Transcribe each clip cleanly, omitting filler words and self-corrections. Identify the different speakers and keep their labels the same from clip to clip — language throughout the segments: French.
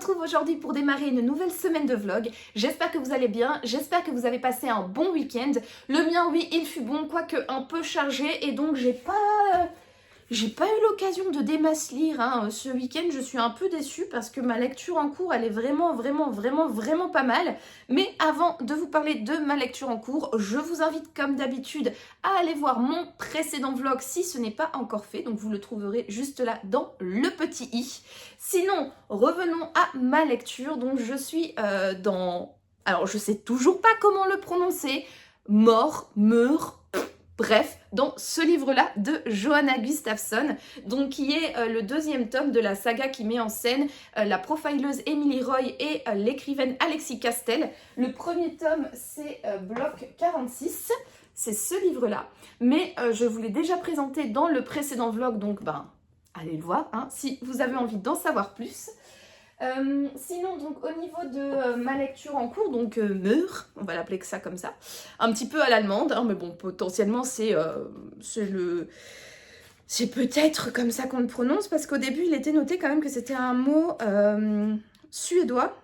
Speaker 1: retrouve aujourd'hui pour démarrer une nouvelle semaine de vlog. J'espère que vous allez bien, j'espère que vous avez passé un bon week-end. Le mien, oui, il fut bon, quoique un peu chargé, et donc j'ai pas eu l'occasion de démasse lire ce week-end. Je suis un peu déçue parce que ma lecture en cours, elle est vraiment pas mal. Mais avant de vous parler de ma lecture en cours, je vous invite comme d'habitude à aller voir mon précédent vlog si ce n'est pas encore fait. Donc vous le trouverez juste là dans le petit i. Sinon, revenons à ma lecture. Donc je suis dans... Alors je sais toujours pas comment le prononcer. Bref, dans ce livre-là de Johanna Gustafsson, donc qui est le deuxième tome de la saga qui met en scène la profileuse Emily Roy et l'écrivaine Alexis Castel. Le premier tome, c'est Bloc 46, c'est ce livre-là. Mais je vous l'ai déjà présenté dans le précédent vlog, donc allez le voir si vous avez envie d'en savoir plus. Sinon, donc au niveau de ma lecture en cours, donc on va l'appeler que ça comme ça, un petit peu à l'allemande, mais bon, potentiellement c'est peut-être comme ça qu'on le prononce, parce qu'au début il était noté quand même que c'était un mot suédois.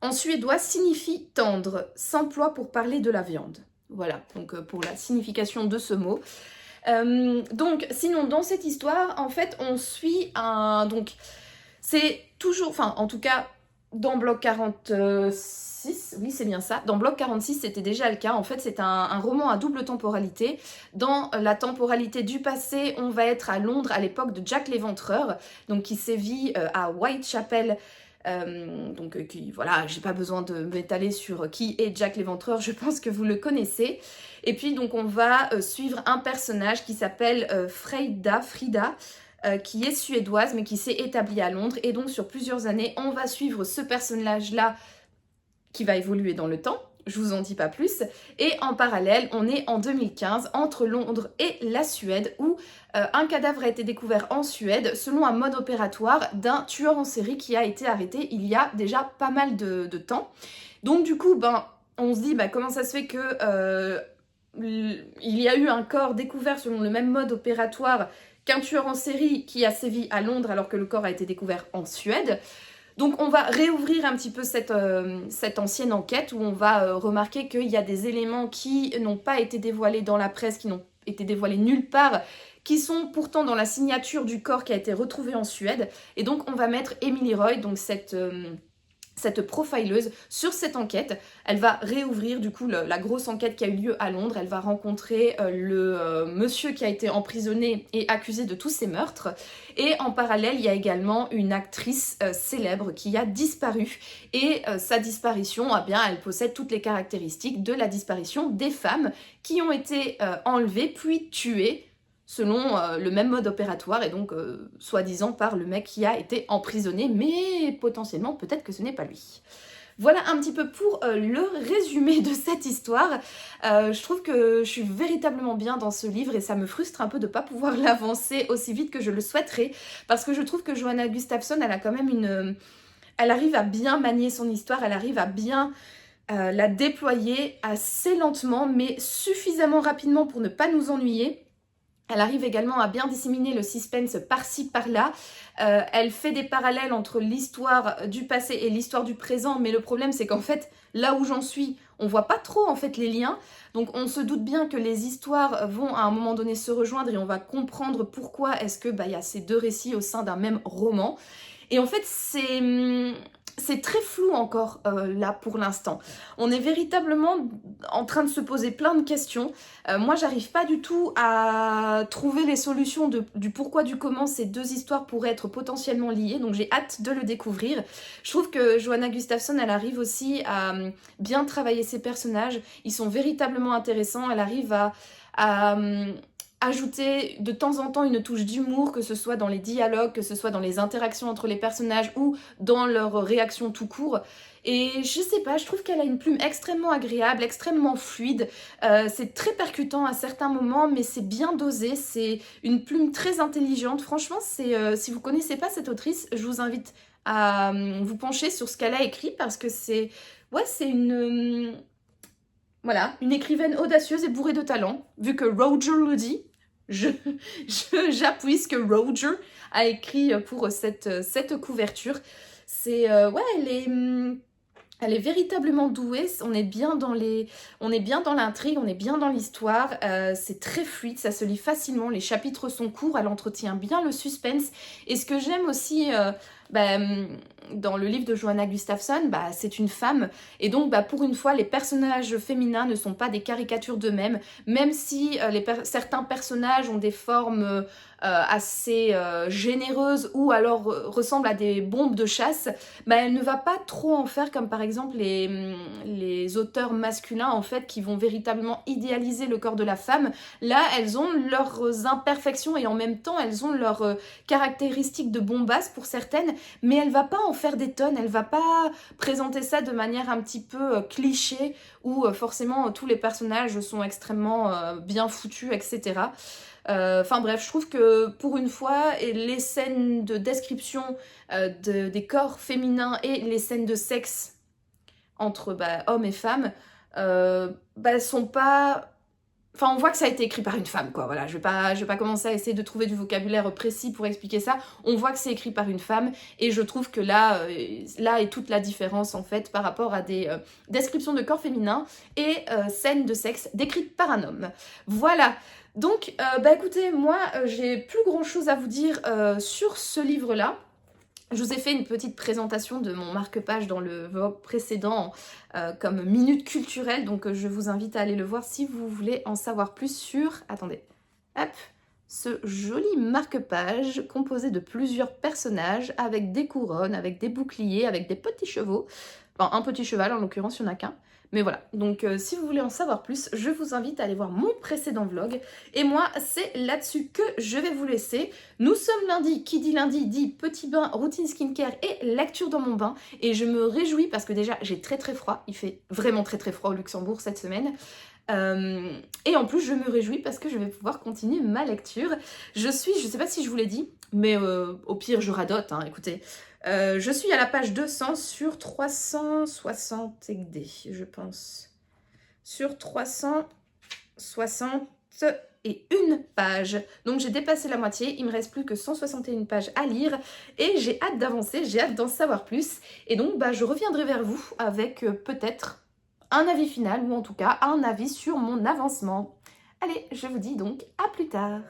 Speaker 1: En suédois signifie tendre, s'emploie pour parler de la viande. Voilà, donc pour la signification de ce mot. Donc sinon, dans cette histoire, en fait, on suit c'est toujours, enfin en tout cas dans Bloc 46, oui c'est bien ça, dans Bloc 46 c'était déjà le cas, en fait c'est un roman à double temporalité. Dans la temporalité du passé, on va être à Londres à l'époque de Jack l'Éventreur, donc qui sévit à Whitechapel. Voilà, j'ai pas besoin de m'étaler sur qui est Jack l'Éventreur, je pense que vous le connaissez. Et puis donc on va suivre un personnage qui s'appelle Frida, qui est suédoise mais qui s'est établie à Londres, et donc sur plusieurs années on va suivre ce personnage-là qui va évoluer dans le temps, je vous en dis pas plus, et en parallèle on est en 2015 entre Londres et la Suède où un cadavre a été découvert en Suède selon un mode opératoire d'un tueur en série qui a été arrêté il y a déjà pas mal de temps. Donc du coup on se dit comment ça se fait que il y a eu un corps découvert selon le même mode opératoire qu'un tueur en série qui a sévi à Londres alors que le corps a été découvert en Suède. Donc on va réouvrir un petit peu cette ancienne enquête où on va remarquer qu'il y a des éléments qui n'ont pas été dévoilés dans la presse, qui n'ont été dévoilés nulle part, qui sont pourtant dans la signature du corps qui a été retrouvé en Suède. Et donc on va mettre Emily Roy, donc cette profileuse, sur cette enquête. Elle va réouvrir du coup la grosse enquête qui a eu lieu à Londres. Elle va rencontrer le monsieur qui a été emprisonné et accusé de tous ces meurtres. Et en parallèle, il y a également une actrice célèbre qui a disparu. Et sa disparition, elle possède toutes les caractéristiques de la disparition des femmes qui ont été enlevées puis tuées selon le même mode opératoire, et donc soi-disant par le mec qui a été emprisonné, mais potentiellement peut-être que ce n'est pas lui. Voilà un petit peu pour le résumé de cette histoire. Je trouve que je suis véritablement bien dans ce livre et ça me frustre un peu de ne pas pouvoir l'avancer aussi vite que je le souhaiterais, parce que je trouve que Johanna Gustafsson, elle a quand même elle arrive à bien manier son histoire, elle arrive à bien la déployer assez lentement, mais suffisamment rapidement pour ne pas nous ennuyer. Elle arrive également à bien disséminer le suspense par-ci, par-là. Elle fait des parallèles entre l'histoire du passé et l'histoire du présent, mais le problème c'est qu'en fait, là où j'en suis, on voit pas trop en fait les liens. Donc on se doute bien que les histoires vont à un moment donné se rejoindre et on va comprendre pourquoi est-ce que y a ces deux récits au sein d'un même roman. Et en fait, c'est très flou encore là pour l'instant. On est véritablement en train de se poser plein de questions. Moi, j'arrive pas du tout à trouver les solutions du pourquoi, du comment ces deux histoires pourraient être potentiellement liées. Donc j'ai hâte de le découvrir. Je trouve que Johanna Gustafsson, elle arrive aussi à bien travailler ses personnages. Ils sont véritablement intéressants. Elle arrive à ajouter de temps en temps une touche d'humour, que ce soit dans les dialogues, que ce soit dans les interactions entre les personnages ou dans leurs réactions tout court. Et je sais pas, je trouve qu'elle a une plume extrêmement agréable, extrêmement fluide. C'est très percutant à certains moments, mais c'est bien dosé. C'est une plume très intelligente. Franchement, si vous connaissez pas cette autrice, je vous invite à vous pencher sur ce qu'elle a écrit, parce que c'est une écrivaine audacieuse et bourrée de talent, vu que Roger le dit. J'appuie ce que Roger a écrit pour cette couverture. C'est ouais, elle est véritablement douée, on est bien dans l'intrigue, on est bien dans l'histoire, c'est très fluide, ça se lit facilement, les chapitres sont courts, elle entretient bien le suspense. Et ce que j'aime aussi bah, dans le livre de Johanna Gustafsson, bah, c'est une femme, et donc bah, pour une fois, les personnages féminins ne sont pas des caricatures d'eux-mêmes, même si certains personnages ont des formes assez généreuses ou alors ressemblent à des bombes de chasse, bah, elle ne va pas trop en faire comme par exemple les auteurs masculins en fait qui vont véritablement idéaliser le corps de la femme. Là, elles ont leurs imperfections et en même temps, elles ont leurs caractéristiques de bombasse pour certaines, mais elle va pas en faire des tonnes, elle va pas présenter ça de manière un petit peu cliché où forcément tous les personnages sont extrêmement bien foutus, etc. Enfin bref, je trouve que pour une fois, et les scènes de description des corps féminins et les scènes de sexe entre bah, hommes et femmes bah, sont pas... Enfin, on voit que ça a été écrit par une femme, quoi. Voilà, je vais pas commencer à essayer de trouver du vocabulaire précis pour expliquer ça. On voit que c'est écrit par une femme, et je trouve que là est toute la différence, en fait, par rapport à des descriptions de corps féminin et scènes de sexe décrites par un homme. Voilà. Donc, bah écoutez, moi, j'ai plus grand-chose à vous dire sur ce livre-là. Je vous ai fait une petite présentation de mon marque-page dans le vlog précédent comme minute culturelle, donc je vous invite à aller le voir si vous voulez en savoir plus sur... Attendez, hop, ce joli marque-page composé de plusieurs personnages avec des couronnes, avec des boucliers, avec des petits chevaux. Enfin, un petit cheval en l'occurrence, il n'y en a qu'un. Mais voilà, donc si vous voulez en savoir plus, je vous invite à aller voir mon précédent vlog. Et moi, c'est là-dessus que je vais vous laisser. Nous sommes lundi, qui dit lundi dit petit bain, routine skincare et lecture dans mon bain. Et je me réjouis parce que déjà, j'ai très froid. Il fait vraiment très froid au Luxembourg cette semaine. Et en plus, je me réjouis parce que je vais pouvoir continuer ma lecture. Je sais pas si je vous l'ai dit, mais au pire, je radote, hein, écoutez. Je suis à la page 200 sur 360 EGD, je pense. Sur 361 pages. Donc j'ai dépassé la moitié, il me reste plus que 161 pages à lire et j'ai hâte d'avancer, j'ai hâte d'en savoir plus. Et donc bah, je reviendrai vers vous avec peut-être un avis final ou en tout cas un avis sur mon avancement. Allez, je vous dis donc à plus tard.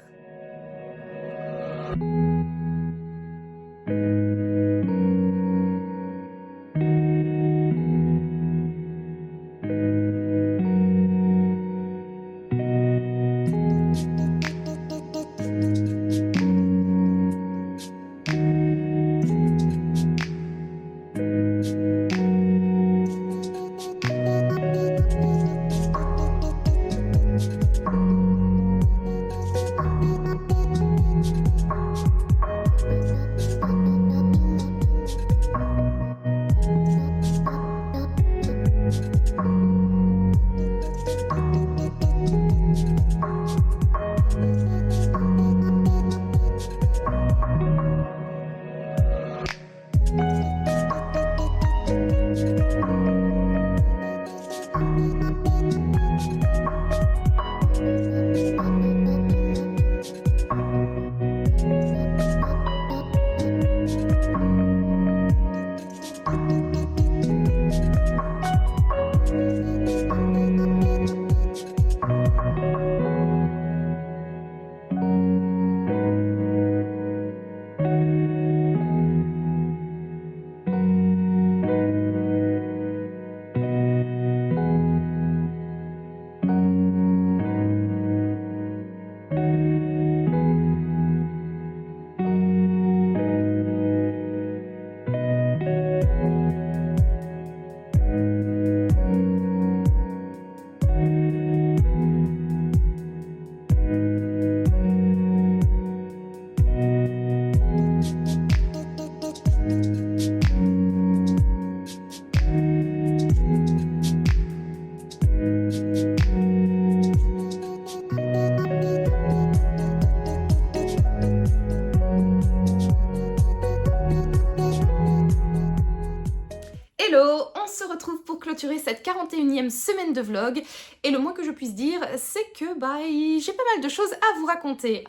Speaker 1: Hello, on se retrouve pour clôturer cette 41e semaine de vlog et le moins que je puisse dire c'est que j'ai pas mal de choses à vous raconter.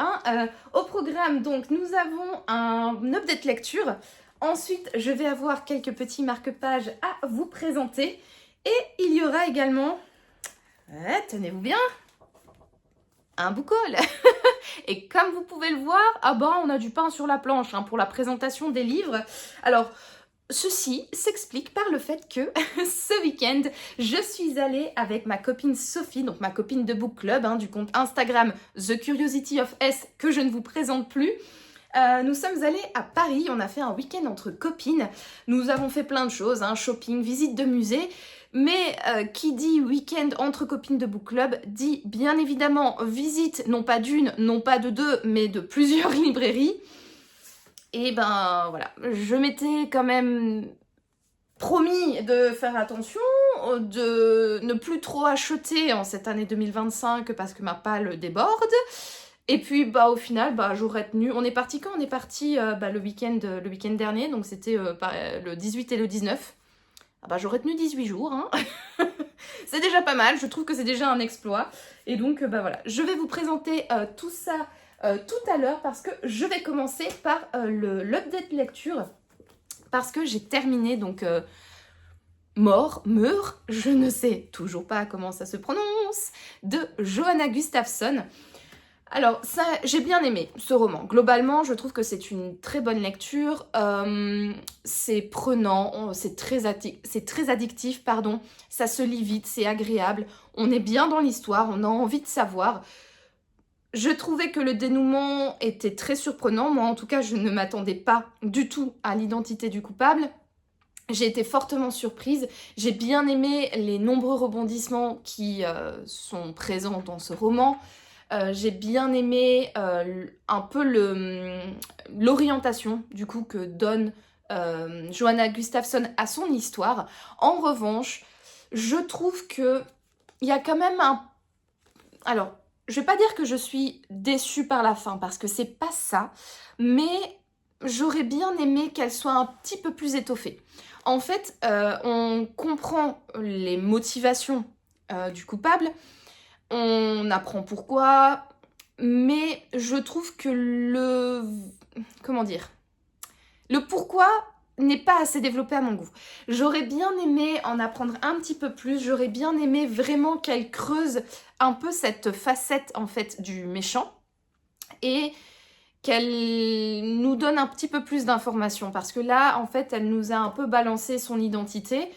Speaker 1: Au programme donc nous avons un update lecture. Ensuite, je vais avoir quelques petits marque-pages à vous présenter. Et il y aura également, tenez-vous bien, un book haul. Et comme vous pouvez le voir, on a du pain sur la planche pour la présentation des livres. Alors, ceci s'explique par le fait que ce week-end, je suis allée avec ma copine Sophie, donc ma copine de book club, du compte Instagram The Curiosity of S, que je ne vous présente plus. Nous sommes allés à Paris, on a fait un week-end entre copines. Nous avons fait plein de choses, shopping, visite de musée. Mais qui dit week-end entre copines de book club dit bien évidemment visite, non pas d'une, non pas de deux, mais de plusieurs librairies. Et ben voilà, je m'étais quand même promis de faire attention, de ne plus trop acheter en cette année 2025 parce que ma palle déborde. Et puis au final, j'aurais tenu. On est parti quand? On est parti le week-end dernier, donc c'était le 18 et le 19. J'aurais tenu 18 jours. C'est déjà pas mal, je trouve que c'est déjà un exploit. Et donc voilà, je vais vous présenter tout ça tout à l'heure parce que je vais commencer par l'update lecture. Parce que j'ai terminé donc Meur, je ne sais toujours pas comment ça se prononce, de Johanna Gustafsson. Alors, ça, j'ai bien aimé ce roman. Globalement, je trouve que c'est une très bonne lecture. C'est prenant, c'est très addictif, pardon. Ça se lit vite, c'est agréable. On est bien dans l'histoire, on a envie de savoir. Je trouvais que le dénouement était très surprenant. Moi, en tout cas, je ne m'attendais pas du tout à l'identité du coupable. J'ai été fortement surprise. J'ai bien aimé les nombreux rebondissements qui sont présents dans ce roman. J'ai bien aimé un peu l'orientation du coup que donne Johanna Gustafsson à son histoire. En revanche, je trouve que il y a quand même un... Alors, je vais pas dire que je suis déçue par la fin parce que c'est pas ça, mais j'aurais bien aimé qu'elle soit un petit peu plus étoffée. En fait, on comprend les motivations du coupable. On apprend pourquoi, mais je trouve que comment dire, le pourquoi n'est pas assez développé à mon goût. J'aurais bien aimé en apprendre un petit peu plus, j'aurais bien aimé vraiment qu'elle creuse un peu cette facette en fait du méchant et qu'elle nous donne un petit peu plus d'informations parce que là en fait elle nous a un peu balancé son identité.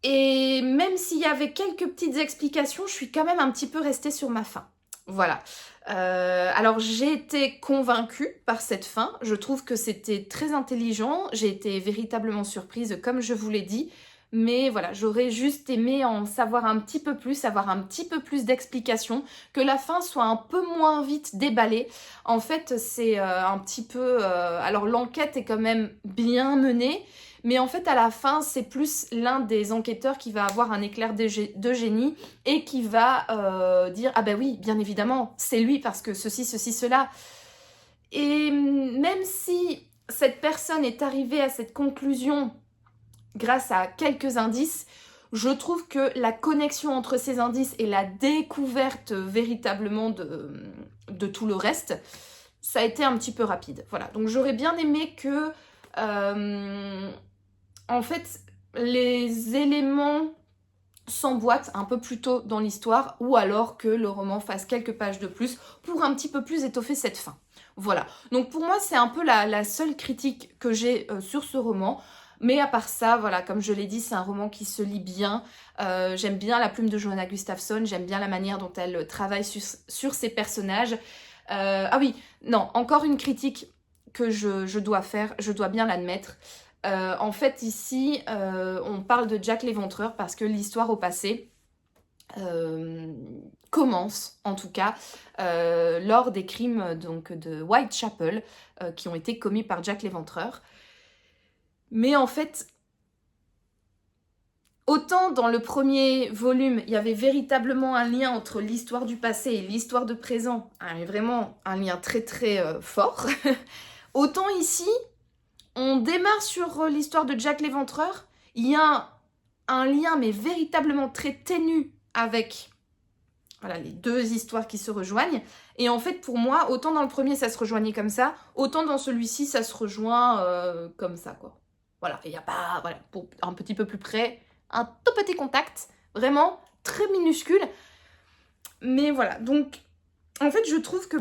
Speaker 1: Et même s'il y avait quelques petites explications, je suis quand même un petit peu restée sur ma faim. Voilà. Alors j'ai été convaincue par cette fin. Je trouve que c'était très intelligent. J'ai été véritablement surprise, comme je vous l'ai dit. Mais voilà, j'aurais juste aimé en savoir un petit peu plus, avoir un petit peu plus d'explications, que la fin soit un peu moins vite déballée. En fait, c'est un petit peu... alors l'enquête est quand même bien menée, mais en fait, à la fin, c'est plus l'un des enquêteurs qui va avoir un éclair de génie et qui va dire « Ah ben oui, bien évidemment, c'est lui parce que ceci, cela. » Et même si cette personne est arrivée à cette conclusion grâce à quelques indices, je trouve que la connexion entre ces indices et la découverte véritablement de tout le reste, ça a été un petit peu rapide. Voilà, donc j'aurais bien aimé que... en fait, les éléments s'emboîtent un peu plus tôt dans l'histoire ou alors que le roman fasse quelques pages de plus pour un petit peu plus étoffer cette fin. Voilà, donc pour moi, c'est un peu la seule critique que j'ai sur ce roman. Mais à part ça, voilà, comme je l'ai dit, c'est un roman qui se lit bien. J'aime bien la plume de Johanna Gustafsson, j'aime bien la manière dont elle travaille sur ses personnages. Ah oui, non, encore une critique que je dois faire, je dois bien l'admettre. En fait, ici, on parle de Jack l'Éventreur parce que l'histoire au passé commence, en tout cas, lors des crimes donc, de Whitechapel qui ont été commis par Jack l'Éventreur. Mais en fait, autant dans le premier volume, il y avait véritablement un lien entre l'histoire du passé et l'histoire de présent, vraiment un lien très très fort, autant ici... On démarre sur l'histoire de Jack l'Éventreur. Il y a un lien, mais véritablement très ténu avec voilà, les deux histoires qui se rejoignent. Et en fait, pour moi, autant dans le premier, ça se rejoignait comme ça, autant dans celui-ci, ça se rejoint comme ça, quoi. Voilà, il n'y a pas, voilà, pour un petit peu plus près, un tout petit contact, vraiment très minuscule. Mais voilà, donc en fait je trouve que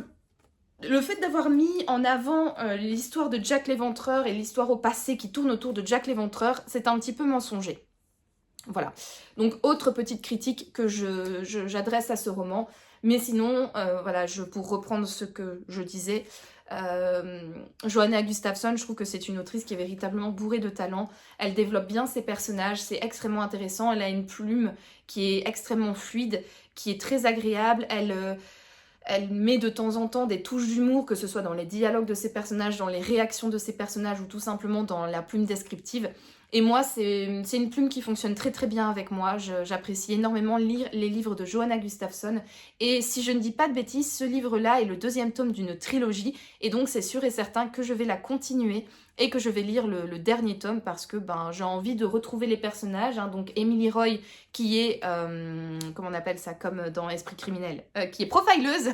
Speaker 1: le fait d'avoir mis en avant l'histoire de Jack l'Éventreur et l'histoire au passé qui tourne autour de Jack l'Éventreur, c'est un petit peu mensonger. Voilà. Donc, autre petite critique que j'adresse à ce roman. Mais sinon, voilà, pour reprendre ce que je disais, Johanna Gustafsson, je trouve que c'est une autrice qui est véritablement bourrée de talent. Elle développe bien ses personnages, c'est extrêmement intéressant. Elle a une plume qui est extrêmement fluide, qui est très agréable. Elle met de temps en temps des touches d'humour, que ce soit dans les dialogues de ses personnages, dans les réactions de ses personnages ou tout simplement dans la plume descriptive. Et moi, c'est une plume qui fonctionne très très bien avec moi. J'apprécie énormément lire les livres de Johanna Gustafsson. Et si je ne dis pas de bêtises, ce livre-là est le deuxième tome d'une trilogie. Et donc c'est sûr et certain que je vais la continuer et que je vais lire le dernier tome parce que j'ai envie de retrouver les personnages. Hein. Donc Emily Roy qui est, comment on appelle ça, comme dans Esprit criminel, qui est profileuse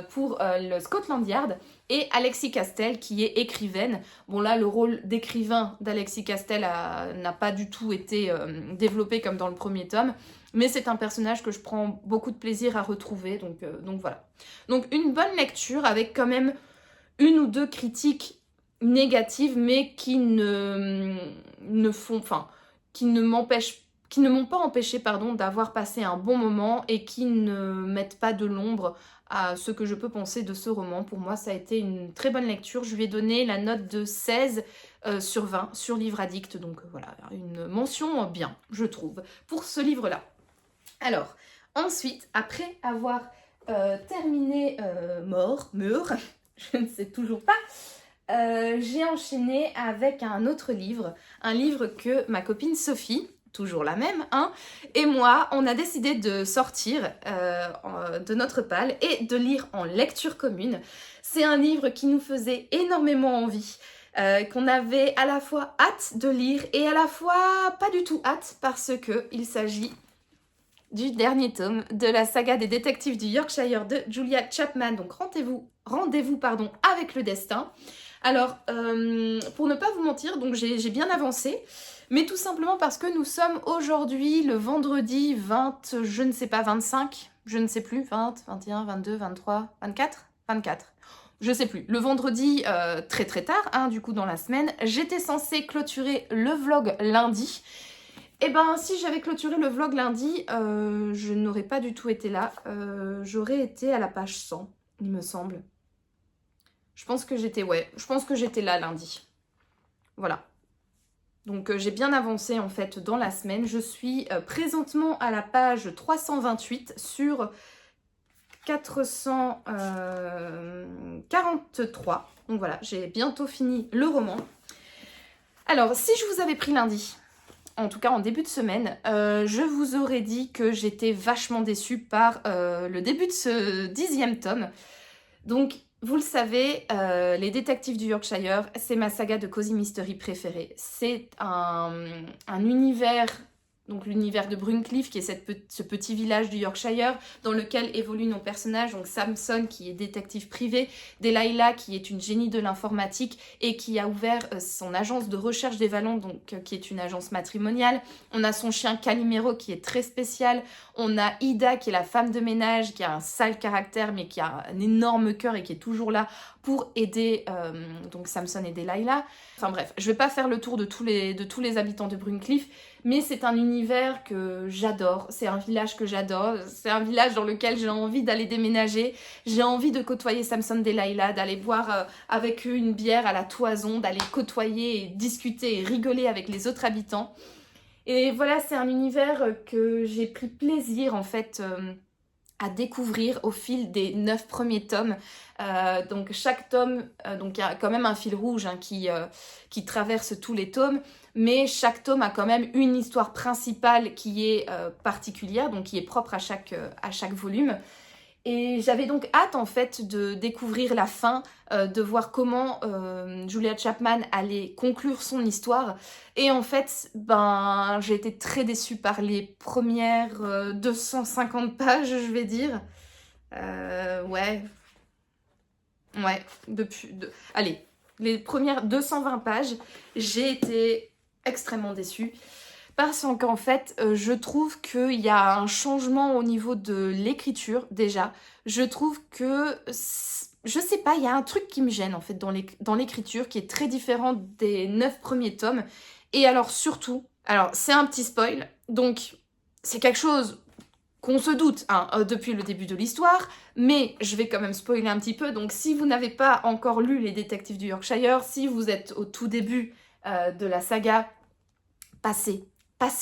Speaker 1: pour le Scotland Yard. Et Alexis Castel qui est écrivaine. Bon là, le rôle d'écrivain d'Alexis Castel n'a pas du tout été développé comme dans le premier tome. Mais c'est un personnage que je prends beaucoup de plaisir à retrouver. Donc voilà. Donc une bonne lecture avec quand même une ou deux critiques négatives, mais qui qui ne m'ont pas empêché d'avoir passé un bon moment et qui ne mettent pas de l'ombre à ce que je peux penser de ce roman. Pour moi, ça a été une très bonne lecture. Je lui ai donné la note de 16 sur 20 sur Livre Addict. Donc voilà, une mention bien, je trouve, pour ce livre-là. Alors, ensuite, après avoir terminé Meur, je ne sais toujours pas, j'ai enchaîné avec un autre livre, un livre que ma copine Sophie, toujours la même, hein, et moi, on a décidé de sortir de notre palle et de lire en lecture commune. C'est un livre qui nous faisait énormément envie, qu'on avait à la fois hâte de lire et à la fois pas du tout hâte parce qu'il s'agit du dernier tome de la saga des détectives du Yorkshire de Julia Chapman. Donc rendez-vous avec le destin. Alors, pour ne pas vous mentir, donc j'ai bien avancé, mais tout simplement parce que nous sommes aujourd'hui le vendredi 20, je ne sais pas, 25, je ne sais plus, 20, 21, 22, 23, 24, 24. Je sais plus. Le vendredi, très très tard, hein, du coup dans la semaine, j'étais censée clôturer le vlog lundi. Et si j'avais clôturé le vlog lundi, je n'aurais pas du tout été là. J'aurais été à la page 100, il me semble. Je pense que j'étais là lundi. Voilà. Donc j'ai bien avancé en fait dans la semaine. Je suis présentement à la page 328 sur 443. Donc voilà, j'ai bientôt fini le roman. Alors, si je vous avais pris lundi, en tout cas en début de semaine, je vous aurais dit que j'étais vachement déçue par le début de ce 10e tome. Donc, vous le savez, les détectives du Yorkshire, c'est ma saga de Cozy Mystery préférée. C'est un univers, donc l'univers de Bruncliffe, qui est ce petit village du Yorkshire, dans lequel évoluent nos personnages, donc Samson qui est détective privé, Delilah qui est une génie de l'informatique et qui a ouvert son agence de recherche des vallons, donc qui est une agence matrimoniale. On a son chien Calimero qui est très spécial. On a Ida qui est la femme de ménage, qui a un sale caractère mais qui a un énorme cœur et qui est toujours là pour aider donc Samson et Delilah. Enfin bref, je vais pas faire le tour de tous les habitants de Bruncliffe, mais c'est un univers que j'adore, c'est un village que j'adore, c'est un village dans lequel j'ai envie d'aller déménager, j'ai envie de côtoyer Samson, Delilah, d'aller boire avec eux une bière à la toison, d'aller côtoyer et discuter et rigoler avec les autres habitants. Et voilà, c'est un univers que j'ai pris plaisir en fait à découvrir au fil des 9 premiers tomes. Donc chaque tome, donc il y a quand même un fil rouge hein, qui traverse tous les tomes, mais chaque tome a quand même une histoire principale qui est particulière, donc qui est propre à chaque volume. Et j'avais donc hâte en fait de découvrir la fin, de voir comment Julia Chapman allait conclure son histoire. Et en fait, j'ai été très déçue par les premières 250 pages, je vais dire. Ouais, allez, les premières 220 pages, j'ai été extrêmement déçue. Parce qu'en fait, je trouve qu'il y a un changement au niveau de l'écriture, déjà. Je trouve que, je sais pas, il y a un truc qui me gêne, en fait, dans l'écriture, qui est très différent des 9 premiers tomes. Et alors, surtout, alors, c'est un petit spoil, donc c'est quelque chose qu'on se doute depuis le début de l'histoire, mais je vais quand même spoiler un petit peu. Donc, si vous n'avez pas encore lu Les Détectives du Yorkshire, si vous êtes au tout début de la saga, passez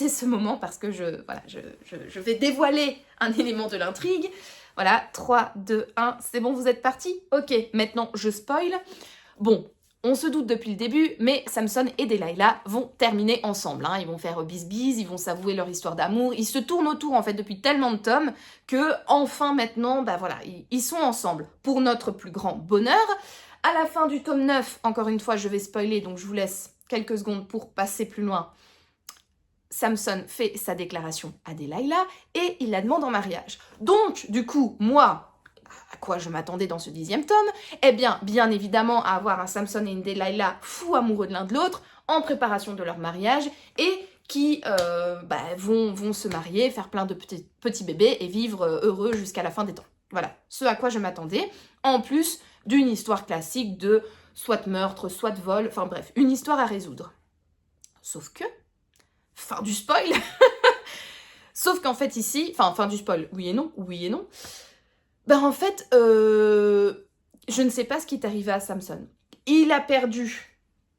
Speaker 1: ce moment parce que je vais dévoiler un élément de l'intrigue. Voilà, 3, 2, 1, c'est bon, vous êtes partis? Ok, maintenant je spoil. Bon, on se doute depuis le début, mais Samson et Delilah vont terminer ensemble. Ils vont faire bis-bis, ils vont s'avouer leur histoire d'amour. Ils se tournent autour en fait depuis tellement de tomes que enfin maintenant, ils sont ensemble. Pour notre plus grand bonheur, à la fin du tome 9, encore une fois je vais spoiler, donc je vous laisse quelques secondes pour passer plus loin. Samson fait sa déclaration à Delilah et il la demande en mariage. Donc, du coup, moi, à quoi je m'attendais dans ce 10e tome? Eh bien évidemment, à avoir un Samson et une Delilah fous amoureux de l'un de l'autre, en préparation de leur mariage, et qui vont se marier, faire plein de petits bébés et vivre heureux jusqu'à la fin des temps. Voilà, ce à quoi je m'attendais, en plus d'une histoire classique de soit meurtre, soit vol, enfin bref, une histoire à résoudre. Sauf que, fin du spoil. Sauf qu'en fait ici, fin du spoil, oui et non. En fait, je ne sais pas ce qui est arrivé à Samson. Il a perdu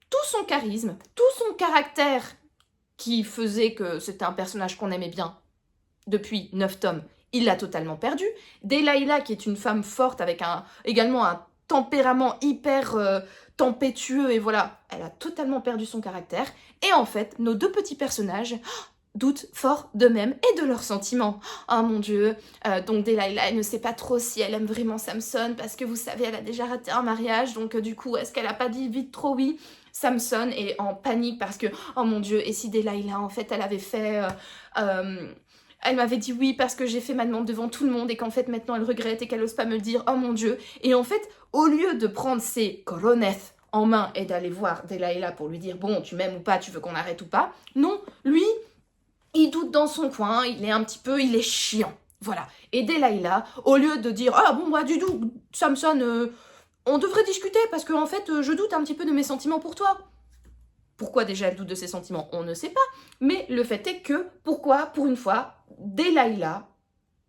Speaker 1: tout son charisme, tout son caractère qui faisait que c'était un personnage qu'on aimait bien depuis 9 tomes. Il l'a totalement perdu. Delilah, qui est une femme forte avec également un tempérament hyper tempétueux, et voilà, elle a totalement perdu son caractère. Et en fait, nos deux petits personnages doutent fort d'eux-mêmes et de leurs sentiments. Oh mon Dieu, donc Delilah, elle ne sait pas trop si elle aime vraiment Samson, parce que vous savez, elle a déjà raté un mariage, donc du coup, est-ce qu'elle a pas dit vite trop oui? Samson est en panique parce que, oh mon Dieu, et si Delilah, en fait, elle avait fait... elle m'avait dit oui parce que j'ai fait ma demande devant tout le monde et qu'en fait maintenant elle regrette et qu'elle ose pas me le dire, oh mon Dieu. Et en fait, au lieu de prendre ses coronets en main et d'aller voir Delilah pour lui dire bon, tu m'aimes ou pas, tu veux qu'on arrête ou pas, non, lui, il doute dans son coin, il est chiant. Voilà. Et Delilah, au lieu de dire ah bon, du tout, Samson, on devrait discuter parce que en fait, je doute un petit peu de mes sentiments pour toi. Pourquoi déjà elle doute de ses sentiments, on ne sait pas. Mais le fait est que, pourquoi, pour une fois, Delilah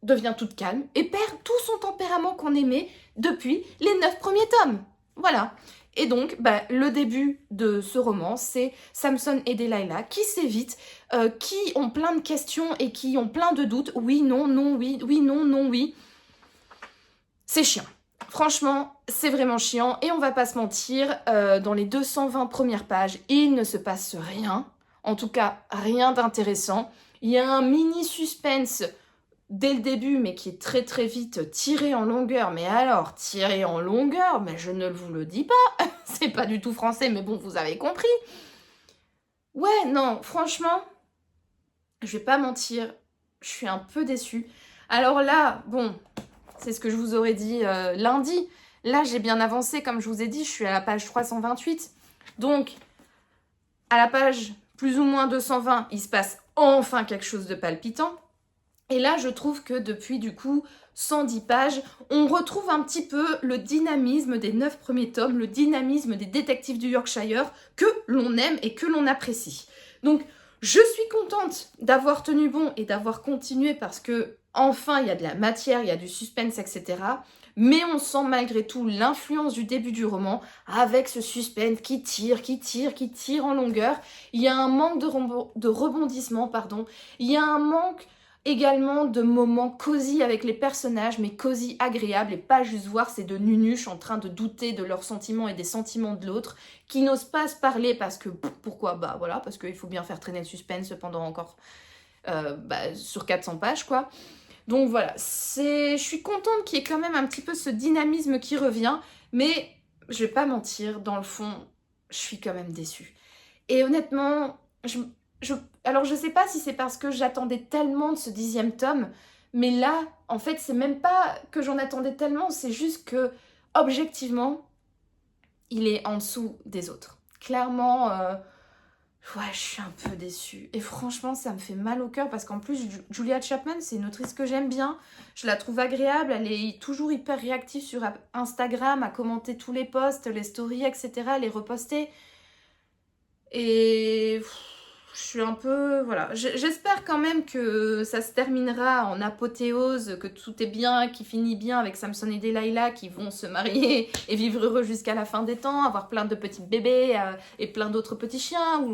Speaker 1: devient toute calme et perd tout son tempérament qu'on aimait depuis les 9 premiers tomes. Voilà. Et donc, le début de ce roman, c'est Samson et Delilah qui s'évitent, qui ont plein de questions et qui ont plein de doutes. Oui, non, non, oui, oui, non, non, oui. C'est chiant. Franchement, c'est vraiment chiant. Et on va pas se mentir, dans les 220 premières pages, il ne se passe rien. En tout cas, rien d'intéressant. Il y a un mini suspense dès le début, mais qui est très très vite tiré en longueur. Mais alors, tiré en longueur, mais je ne vous le dis pas. C'est pas du tout français, mais bon, vous avez compris. Ouais, non, franchement, je vais pas mentir, je suis un peu déçue. Alors là, bon, c'est ce que je vous aurais dit lundi. Là, j'ai bien avancé, comme je vous ai dit, je suis à la page 328. Donc, à la page plus ou moins 220, il se passe enfin quelque chose de palpitant. Et là, je trouve que depuis, du coup, 110 pages, on retrouve un petit peu le dynamisme des 9 premiers tomes, le dynamisme des détectives du Yorkshire que l'on aime et que l'on apprécie. Donc, je suis contente d'avoir tenu bon et d'avoir continué parce que, enfin, il y a de la matière, il y a du suspense, etc. Mais on sent malgré tout l'influence du début du roman avec ce suspense qui tire en longueur. Il y a un manque de rebondissement, pardon. Il y a un manque également de moments cosy avec les personnages, mais cosy agréables et pas juste voir ces deux nunuches en train de douter de leurs sentiments et des sentiments de l'autre, qui n'osent pas se parler parce que, pourquoi? Voilà, parce qu'il faut bien faire traîner le suspense pendant encore sur 400 pages, quoi. Donc voilà, je suis contente qu'il y ait quand même un petit peu ce dynamisme qui revient, mais je vais pas mentir, dans le fond, je suis quand même déçue. Et honnêtement, alors je sais pas si c'est parce que j'attendais tellement de ce 10e tome, mais là, en fait, c'est même pas que j'en attendais tellement, c'est juste que, objectivement, il est en dessous des autres. Clairement, ouais, je suis un peu déçue. Et franchement, ça me fait mal au cœur parce qu'en plus, Julia Chapman, c'est une autrice que j'aime bien. Je la trouve agréable. Elle est toujours hyper réactive sur Instagram, à commenter tous les posts, les stories, etc., à les reposter. Et je suis un peu... Voilà. J'espère quand même que ça se terminera en apothéose, que tout est bien, qui finit bien avec Samson et Delilah qui vont se marier et vivre heureux jusqu'à la fin des temps, avoir plein de petits bébés et plein d'autres petits chiens.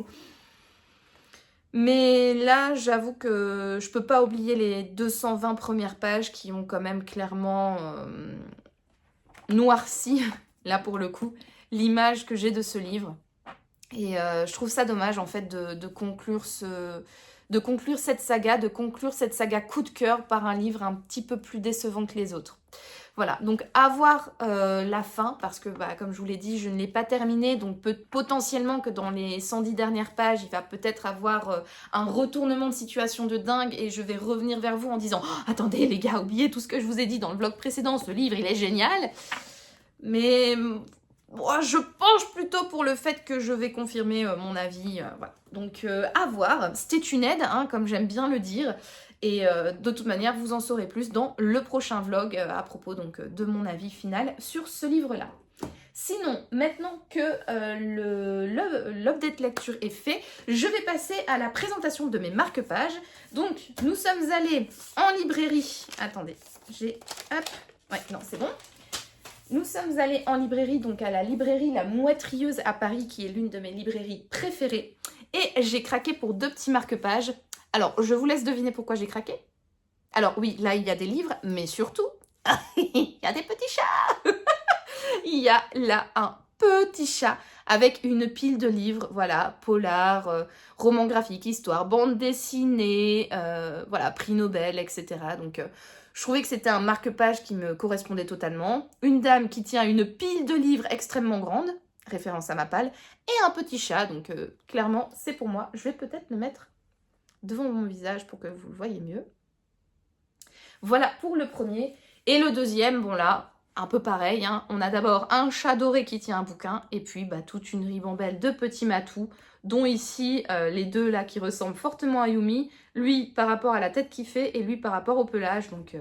Speaker 1: Mais là, j'avoue que je peux pas oublier les 220 premières pages qui ont quand même clairement noirci, là pour le coup, l'image que j'ai de ce livre. Et je trouve ça dommage en fait de conclure cette saga coup de cœur par un livre un petit peu plus décevant que les autres. Voilà, donc à voir la fin, parce que comme je vous l'ai dit, je ne l'ai pas terminé, donc potentiellement que dans les 110 dernières pages, il va peut-être avoir un retournement de situation de dingue et je vais revenir vers vous en disant oh, « Attendez les gars, oubliez tout ce que je vous ai dit dans le vlog précédent, ce livre il est génial !» Mais moi, je penche plutôt pour le fait que je vais confirmer mon avis. Voilà. Donc à voir, stay tuned, hein, comme j'aime bien le dire. Et de toute manière, vous en saurez plus dans le prochain vlog à propos donc, de mon avis final sur ce livre-là. Sinon, maintenant que l'update lecture est fait, je vais passer à la présentation de mes marque-pages. Donc, nous sommes allés en librairie. Attendez, hop, ouais, non, c'est bon. Nous sommes allés en librairie, donc à la librairie La Mouettrieuse à Paris, qui est l'une de mes librairies préférées. Et j'ai craqué pour 2 petits marque-pages. Alors, je vous laisse deviner pourquoi j'ai craqué. Alors oui, là, il y a des livres, mais surtout, il y a des petits chats. Il y a là un petit chat avec une pile de livres, voilà, polar, roman graphique, histoire, bande dessinée, voilà, prix Nobel, etc. Donc, je trouvais que c'était un marque-page qui me correspondait totalement. Une dame qui tient une pile de livres extrêmement grande, référence à ma palle, et un petit chat, donc clairement, c'est pour moi. Je vais peut-être le mettre devant mon visage pour que vous le voyez mieux. Voilà pour le premier. Et le deuxième, bon là, un peu pareil, hein. On a d'abord un chat doré qui tient un bouquin, et puis toute une ribambelle de petits matous, dont ici, les deux là qui ressemblent fortement à Yumi, lui par rapport à la tête qu'il fait, et lui par rapport au pelage, donc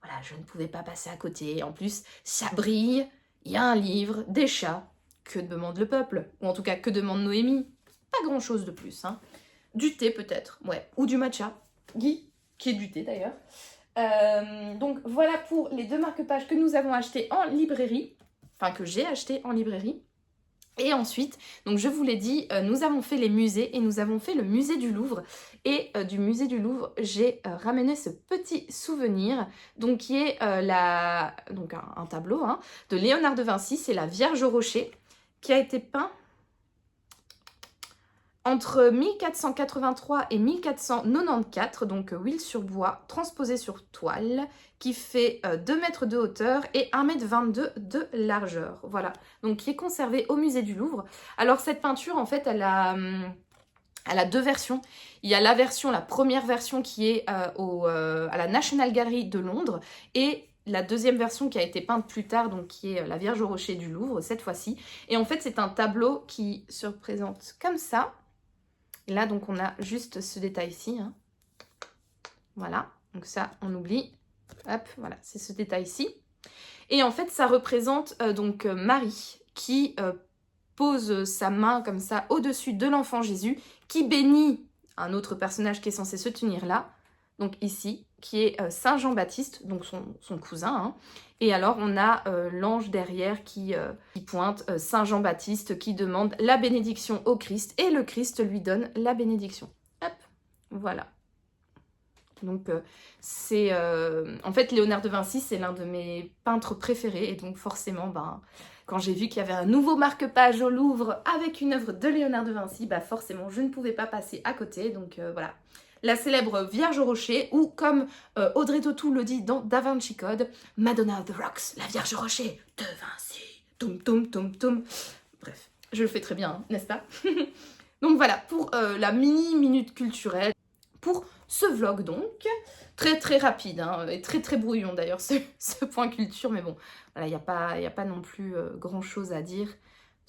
Speaker 1: voilà, je ne pouvais pas passer à côté. En plus, ça brille, il y a un livre, des chats, que demande le peuple? Ou en tout cas, que demande Noémie? Pas grand chose de plus, hein. Du thé peut-être, ouais, ou du matcha, Guy, qui est du thé d'ailleurs. Donc voilà pour les 2 marque-pages que nous avons achetés en librairie, enfin que j'ai acheté en librairie. Et ensuite, donc je vous l'ai dit, nous avons fait les musées et nous avons fait le musée du Louvre. Et du musée du Louvre, j'ai ramené ce petit souvenir, donc qui est donc un tableau hein, de Léonard de Vinci, c'est la Vierge au Rocher, qui a été peint entre 1483 et 1494, donc huile sur bois, transposée sur toile, qui fait 2 mètres de hauteur et 1,22 m de largeur. Voilà, donc qui est conservée au musée du Louvre. Alors cette peinture, en fait, elle a 2 versions. Il y a la première version qui est à la National Gallery de Londres, et la deuxième version qui a été peinte plus tard, donc qui est la Vierge au Rocher du Louvre, cette fois-ci. Et en fait, c'est un tableau qui se représente comme ça. Et là, donc, on a juste ce détail-ci. Hein. Voilà. Donc ça, on oublie. Hop, voilà, c'est ce détail-ci. Et en fait, ça représente donc Marie qui pose sa main comme ça au-dessus de l'enfant Jésus, qui bénit un autre personnage qui est censé se tenir là. Donc ici, qui est Saint Jean-Baptiste, donc son cousin. Hein. Et alors, on a l'ange derrière qui pointe Saint Jean-Baptiste qui demande la bénédiction au Christ. Et le Christ lui donne la bénédiction. Hop, voilà. Donc, c'est... en fait, Léonard de Vinci, c'est l'un de mes peintres préférés. Et donc, forcément, quand j'ai vu qu'il y avait un nouveau marque-page au Louvre avec une œuvre de Léonard de Vinci, forcément, je ne pouvais pas passer à côté. Donc, voilà. La célèbre Vierge au Rocher, ou comme Audrey Tautou le dit dans Da Vinci Code, Madonna of the Rocks, la Vierge au Rocher de Vinci. Toum, toum, toum, toum. Bref, je le fais très bien, hein, n'est-ce pas? Donc voilà, pour la mini-minute culturelle, pour ce vlog donc, très très rapide, hein, et très très brouillon d'ailleurs ce point culture, mais bon, voilà, il n'y a pas non plus grand-chose à dire.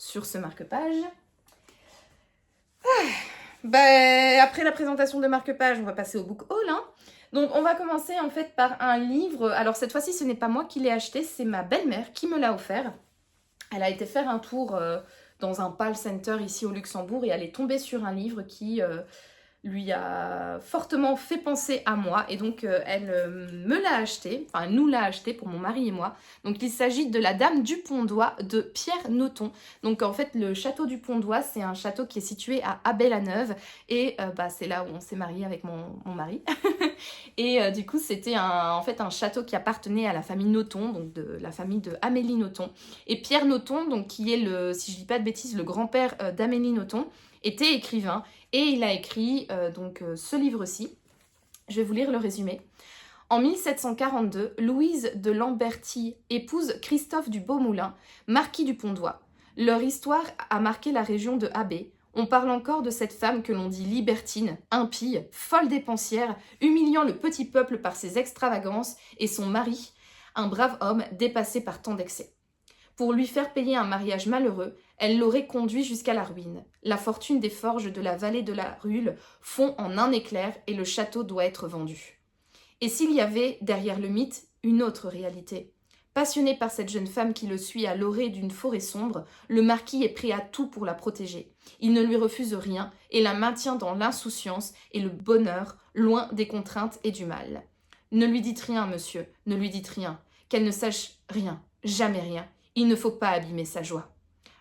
Speaker 1: sur ce marque-page. Après la présentation de marque-page, on va passer au book haul. Donc on va commencer en fait par un livre. Alors cette fois-ci, ce n'est pas moi qui l'ai acheté, c'est ma belle-mère qui me l'a offert. Elle a été faire un tour dans un PAL Center ici au Luxembourg et elle est tombée sur un livre qui lui a fortement fait penser à moi et donc elle me l'a acheté, enfin nous l'a acheté pour mon mari et moi. Donc il s'agit de La Dame du Pondois de Pierre Nothomb. Donc en fait le château du Pondois, c'est un château qui est situé à Abbé-la-Neuve et c'est là où on s'est marié avec mon mari. Et du coup c'était en fait un château qui appartenait à la famille Nothomb, donc de la famille de Amélie Nothomb. Et Pierre Nothomb, donc qui est si je dis pas de bêtises, le grand-père d'Amélie Nothomb, était écrivain et il a écrit ce livre-ci. Je vais vous lire le résumé. En 1742, Louise de Lamberty épouse Christophe du Beaumoulin, marquis du Pondois. Leur histoire a marqué la région de Abbé. On parle encore de cette femme que l'on dit libertine, impie, folle dépensière, humiliant le petit peuple par ses extravagances, et son mari, un brave homme dépassé par tant d'excès. Pour lui faire payer un mariage malheureux, elle l'aurait conduit jusqu'à la ruine. La fortune des forges de la vallée de la Rule fond en un éclair et le château doit être vendu. Et s'il y avait, derrière le mythe, une autre réalité? Passionné par cette jeune femme qui le suit à l'orée d'une forêt sombre, le marquis est prêt à tout pour la protéger. Il ne lui refuse rien et la maintient dans l'insouciance et le bonheur, loin des contraintes et du mal. Ne lui dites rien, monsieur, ne lui dites rien. Qu'elle ne sache rien, jamais rien. Il ne faut pas abîmer sa joie.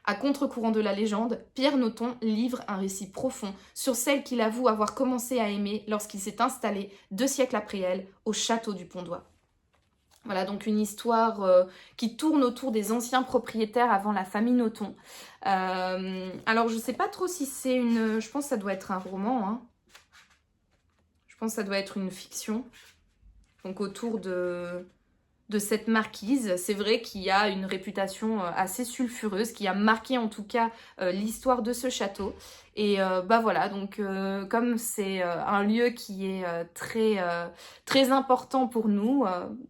Speaker 1: À contre-courant de la légende, Pierre Nothomb livre un récit profond sur celle qu'il avoue avoir commencé à aimer lorsqu'il s'est installé 2 siècles après elle au château du Pondois. Voilà donc une histoire qui tourne autour des anciens propriétaires avant la famille Nothomb. Alors je sais pas trop si c'est je pense que ça doit être un roman. Je pense que ça doit être une fiction. Donc autour de cette marquise. C'est vrai qu'il y a une réputation assez sulfureuse qui a marqué en tout cas l'histoire de ce château. Et voilà, donc comme c'est un lieu qui est très important pour nous,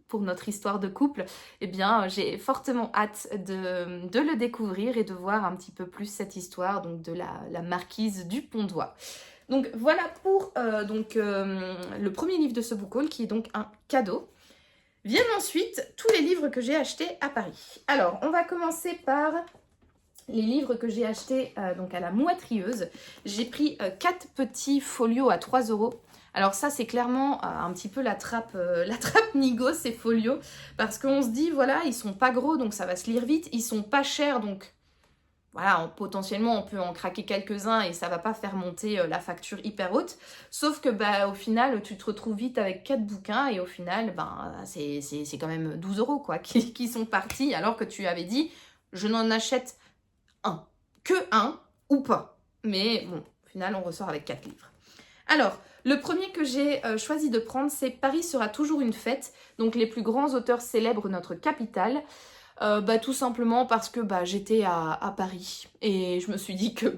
Speaker 1: pour notre histoire de couple, eh bien j'ai fortement hâte de le découvrir et de voir un petit peu plus cette histoire donc de la marquise du Pondois. Donc voilà pour le premier livre de ce book haul qui est donc un cadeau. Viennent ensuite tous les livres que j'ai achetés à Paris. Alors, on va commencer par les livres que j'ai achetés donc à la Mouattrieuse. J'ai pris 4 petits folios à 3 €. Alors ça, c'est clairement un petit peu la trappe Nigo, ces folios, parce qu'on se dit, voilà, ils sont pas gros, donc ça va se lire vite. Ils sont pas chers, donc voilà, potentiellement on peut en craquer quelques-uns et ça va pas faire monter la facture hyper haute. Sauf que au final, tu te retrouves vite avec 4 bouquins et au final, c'est quand même 12 € quoi, qui sont partis alors que tu avais dit je n'en achète que un ou pas. Mais bon, au final, on ressort avec 4 livres. Alors, le premier que j'ai choisi de prendre, c'est Paris sera toujours une fête, donc les plus grands auteurs célèbrent notre capitale. Tout simplement parce que j'étais à Paris et je me suis dit que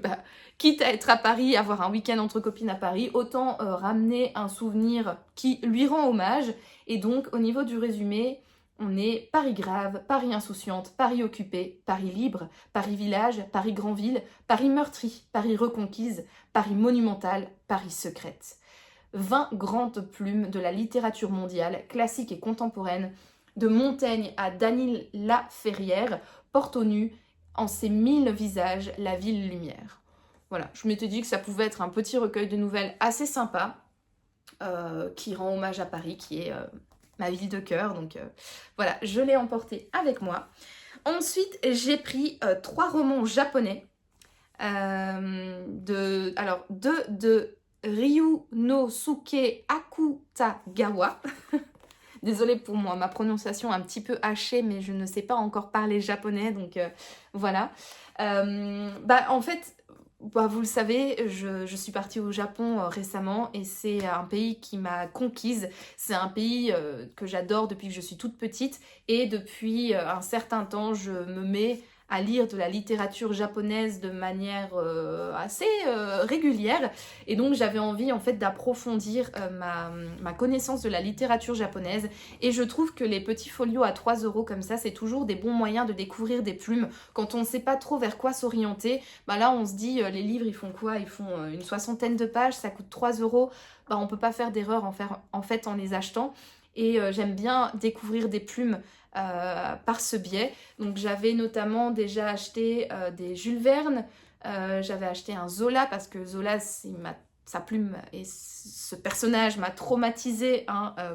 Speaker 1: quitte à être à Paris, avoir un week-end entre copines à Paris, autant ramener un souvenir qui lui rend hommage. Et donc au niveau du résumé, on est Paris grave, Paris insouciante, Paris occupé, Paris libre, Paris village, Paris grand-ville, Paris meurtri, Paris reconquise, Paris monumentale, Paris secrète. 20 grandes plumes de la littérature mondiale, classique et contemporaine, de Montaigne à Dany Laferrière, porte au nu, en ses 1000 visages, la ville lumière. Voilà, je m'étais dit que ça pouvait être un petit recueil de nouvelles assez sympa, qui rend hommage à Paris, qui est ma ville de cœur. Donc voilà, je l'ai emporté avec moi. Ensuite, j'ai pris 3 romans japonais, de Ryunosuke Akutagawa. Désolée pour moi, ma prononciation est un petit peu hachée, mais je ne sais pas encore parler japonais, donc voilà. En fait, vous le savez, je suis partie au Japon récemment et c'est un pays qui m'a conquise. C'est un pays que j'adore depuis que je suis toute petite et depuis un certain temps, je me mets à lire de la littérature japonaise de manière assez régulière, et donc j'avais envie en fait d'approfondir ma connaissance de la littérature japonaise, et je trouve que les petits folios à 3 € comme ça, c'est toujours des bons moyens de découvrir des plumes quand on ne sait pas trop vers quoi s'orienter. Bah là on se dit les livres ils font quoi? Ils font une 60aine de pages, ça coûte 3 €, bah on peut pas faire d'erreur en fait en les achetant, et j'aime bien découvrir des plumes par ce biais. Donc j'avais notamment déjà acheté des Jules Verne, j'avais acheté un Zola parce que Zola, sa plume et ce personnage m'a traumatisée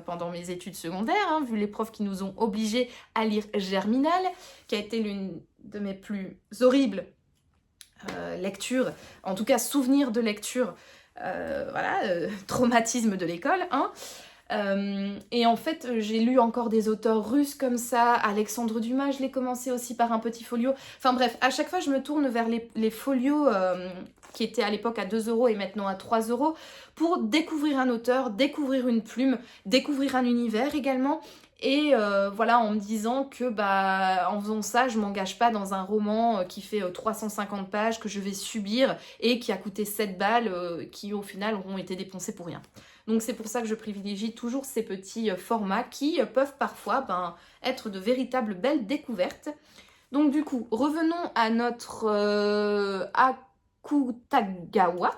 Speaker 1: pendant mes études secondaires, vu les profs qui nous ont obligés à lire Germinal, qui a été l'une de mes plus horribles lectures, en tout cas souvenirs de lecture, traumatisme de l'école, et en fait, j'ai lu encore des auteurs russes comme ça, Alexandre Dumas, je l'ai commencé aussi par un petit folio. Enfin bref, à chaque fois, je me tourne vers les folios qui étaient à l'époque à 2 € et maintenant à 3 € pour découvrir un auteur, découvrir une plume, découvrir un univers également. Et voilà, en me disant que en faisant ça, je m'engage pas dans un roman qui fait 350 pages, que je vais subir et qui a coûté 7 balles, qui au final auront été dépensées pour rien. Donc c'est pour ça que je privilégie toujours ces petits formats qui peuvent parfois être de véritables belles découvertes. Donc du coup, revenons à notre Akutagawa.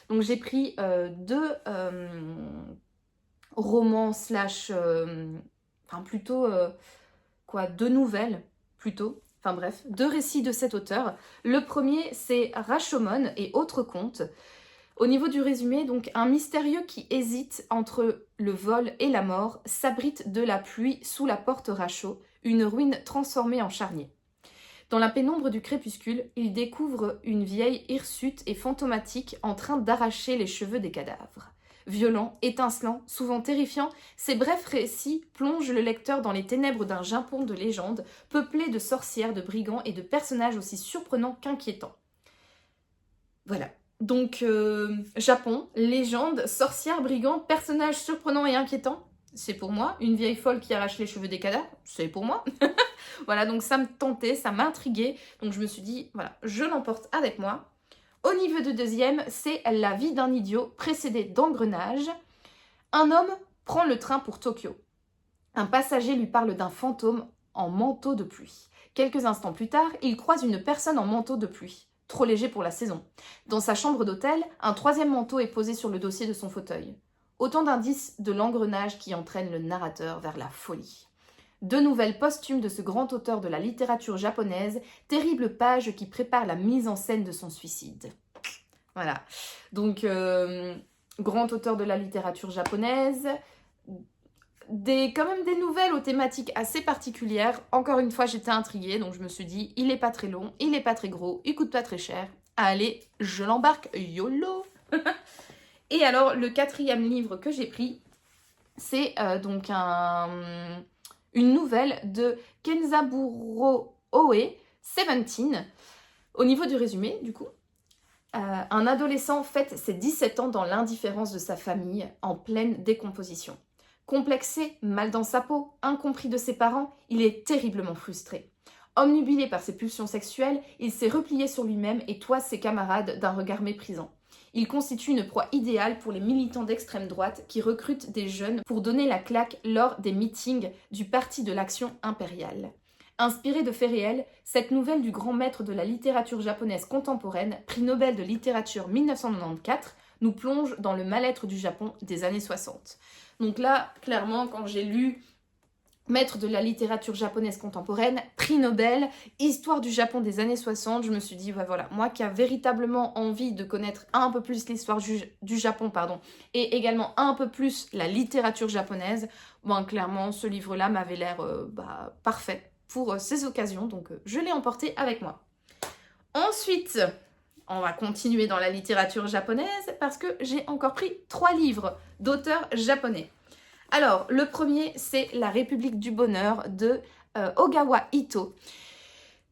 Speaker 1: Donc j'ai pris deux romans slash... deux nouvelles plutôt. Enfin bref, 2 récits de cet auteur. Le premier, c'est Rashomon et autres contes. Au niveau du résumé, donc un mystérieux qui hésite entre le vol et la mort s'abrite de la pluie sous la porte Rasho, une ruine transformée en charnier. Dans la pénombre du crépuscule, il découvre une vieille hirsute et fantomatique en train d'arracher les cheveux des cadavres. Violent, étincelant, souvent terrifiant, ces brefs récits plongent le lecteur dans les ténèbres d'un Japon de légende, peuplé de sorcières, de brigands et de personnages aussi surprenants qu'inquiétants. Voilà. Donc, Japon, légende, sorcière, brigand, personnage surprenant et inquiétant, c'est pour moi. Une vieille folle qui arrache les cheveux des cadavres, c'est pour moi. Voilà, donc ça me tentait, ça m'intriguait. Donc je me suis dit, voilà, je l'emporte avec moi. Au niveau du deuxième, c'est La vie d'un idiot, précédé d'Engrenage. Un homme prend le train pour Tokyo. Un passager lui parle d'un fantôme en manteau de pluie. Quelques instants plus tard, il croise une personne en manteau de pluie. Trop léger pour la saison. Dans sa chambre d'hôtel, un 3e manteau est posé sur le dossier de son fauteuil. Autant d'indices de l'engrenage qui entraîne le narrateur vers la folie. 2 nouvelles posthumes de ce grand auteur de la littérature japonaise, terribles pages qui préparent la mise en scène de son suicide. Voilà. Donc, grand auteur de la littérature japonaise, quand même des nouvelles aux thématiques assez particulières. Encore une fois, j'étais intriguée, donc je me suis dit, il est pas très long, il est pas très gros, il coûte pas très cher. Allez, je l'embarque, YOLO. Et alors, le 4e livre que j'ai pris, c'est donc une nouvelle de Kenzaburo Oe, 17. Au niveau du résumé, du coup, un adolescent fête ses 17 ans dans l'indifférence de sa famille, en pleine décomposition. Complexé, mal dans sa peau, incompris de ses parents, il est terriblement frustré. Omnubilé par ses pulsions sexuelles, il s'est replié sur lui-même et toise ses camarades d'un regard méprisant. Il constitue une proie idéale pour les militants d'extrême droite qui recrutent des jeunes pour donner la claque lors des meetings du Parti de l'Action impériale. Inspirée de faits réels, cette nouvelle du grand maître de la littérature japonaise contemporaine, prix Nobel de littérature 1994, nous plonge dans le mal-être du Japon des années 60. Donc là, clairement, quand j'ai lu maître de la littérature japonaise contemporaine, prix Nobel, histoire du Japon des années 60, je me suis dit, voilà, moi qui a véritablement envie de connaître un peu plus l'histoire du Japon, et également un peu plus la littérature japonaise, clairement, ce livre-là m'avait l'air parfait pour ces occasions, donc je l'ai emporté avec moi. Ensuite, on va continuer dans la littérature japonaise parce que j'ai encore pris 3 livres d'auteurs japonais. Alors, le premier, c'est La République du Bonheur de Ogawa Ito.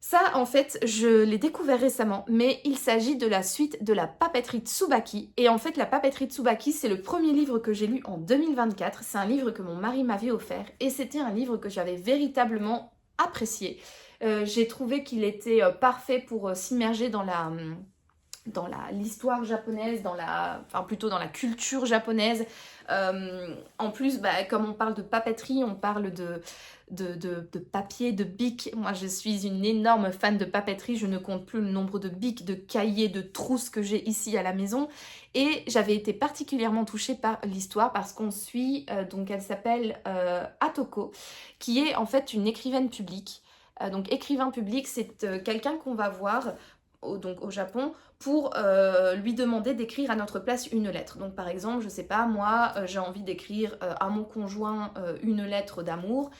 Speaker 1: Ça, en fait, je l'ai découvert récemment, mais il s'agit de la suite de La Papeterie Tsubaki. Et en fait, La Papeterie Tsubaki, c'est le premier livre que j'ai lu en 2024. C'est un livre que mon mari m'avait offert et c'était un livre que j'avais véritablement apprécié. J'ai trouvé qu'il était parfait pour s'immerger dans l'histoire japonaise, enfin plutôt dans la culture japonaise. En plus, comme on parle de papeterie, on parle de papier, de bic. Moi, je suis une énorme fan de papeterie. Je ne compte plus le nombre de bics, de cahiers, de trousses que j'ai ici à la maison. Et j'avais été particulièrement touchée par l'histoire parce qu'on suit, donc elle s'appelle Atoko, qui est en fait une écrivaine publique. Donc écrivain public, c'est quelqu'un qu'on va voir donc au Japon pour lui demander d'écrire à notre place une lettre. Donc par exemple, je sais pas, moi j'ai envie d'écrire à mon conjoint une lettre d'amour,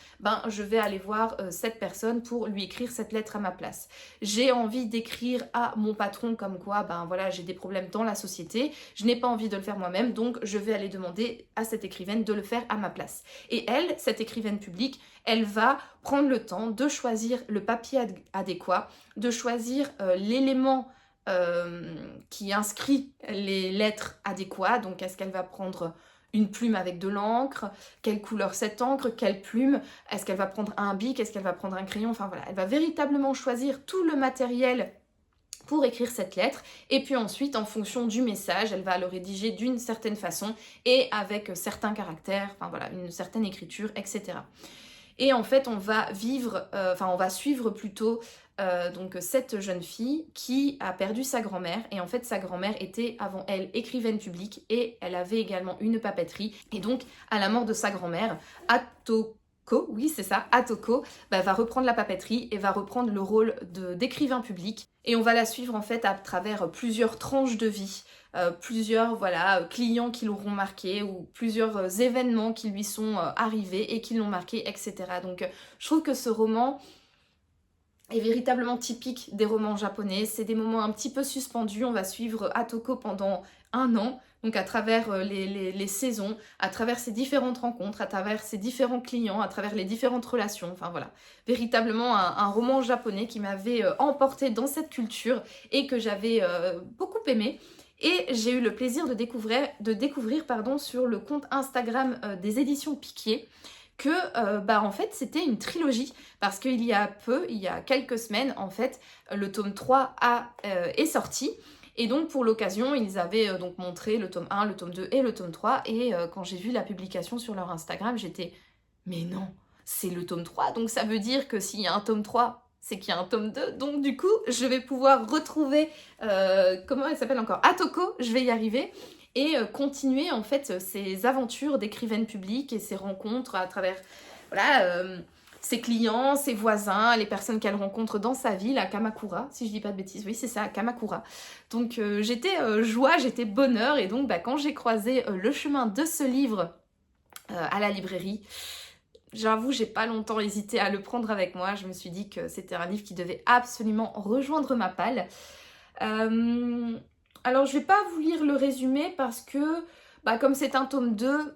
Speaker 1: je vais aller voir cette personne pour lui écrire cette lettre à ma place. J'ai envie d'écrire à mon patron comme quoi, voilà, j'ai des problèmes dans la société, je n'ai pas envie de le faire moi-même, donc je vais aller demander à cette écrivaine de le faire à ma place. Et elle, cette écrivaine publique, elle va prendre le temps de choisir le papier adéquat, de choisir l'élément qui inscrit les lettres adéquates. Donc est-ce qu'elle va prendre une plume avec de l'encre, quelle couleur cette encre, quelle plume, est-ce qu'elle va prendre un bic, est-ce qu'elle va prendre un crayon, enfin voilà, elle va véritablement choisir tout le matériel pour écrire cette lettre, et puis ensuite en fonction du message, elle va le rédiger d'une certaine façon et avec certains caractères, enfin voilà, une certaine écriture, etc. Et en fait, on va suivre plutôt donc cette jeune fille qui a perdu sa grand-mère. Et en fait, sa grand-mère était avant elle écrivaine publique et elle avait également une papeterie. Et donc, à la mort de sa grand-mère, Atoko, oui c'est ça, Atoko, va reprendre la papeterie et va reprendre le rôle d'écrivain public. Et on va la suivre en fait à travers plusieurs tranches de vie. Plusieurs clients qui l'auront marqué ou plusieurs événements qui lui sont arrivés et qui l'ont marqué, etc. Donc je trouve que ce roman est véritablement typique des romans japonais. C'est des moments un petit peu suspendus. On va suivre Atoko pendant 1 an, donc à travers les saisons, à travers ses différentes rencontres, à travers ses différents clients, à travers les différentes relations. Enfin voilà, véritablement un roman japonais qui m'avait emporté dans cette culture et que j'avais beaucoup aimé. Et j'ai eu le plaisir de découvrir sur le compte Instagram des éditions Piquier que en fait c'était une trilogie parce qu'il y a quelques semaines en fait le tome 3 est sorti et donc pour l'occasion ils avaient donc montré le tome 1, le tome 2 et le tome 3 et quand j'ai vu la publication sur leur Instagram j'étais mais non, c'est le tome 3 donc ça veut dire que s'il y a un tome 3 c'est qu'il y a un tome 2, donc du coup, je vais pouvoir retrouver, comment elle s'appelle encore, Atoko, je vais y arriver, et continuer en fait ses aventures d'écrivaine publique et ses rencontres à travers, ses clients, ses voisins, les personnes qu'elle rencontre dans sa ville, à Kamakura, si je dis pas de bêtises, oui c'est ça, à Kamakura. Donc j'étais joie, j'étais bonheur, et donc quand j'ai croisé le chemin de ce livre à la librairie, j'avoue, j'ai pas longtemps hésité à le prendre avec moi. Je me suis dit que c'était un livre qui devait absolument rejoindre ma palle. Alors, je vais pas vous lire le résumé parce que, comme c'est un tome 2,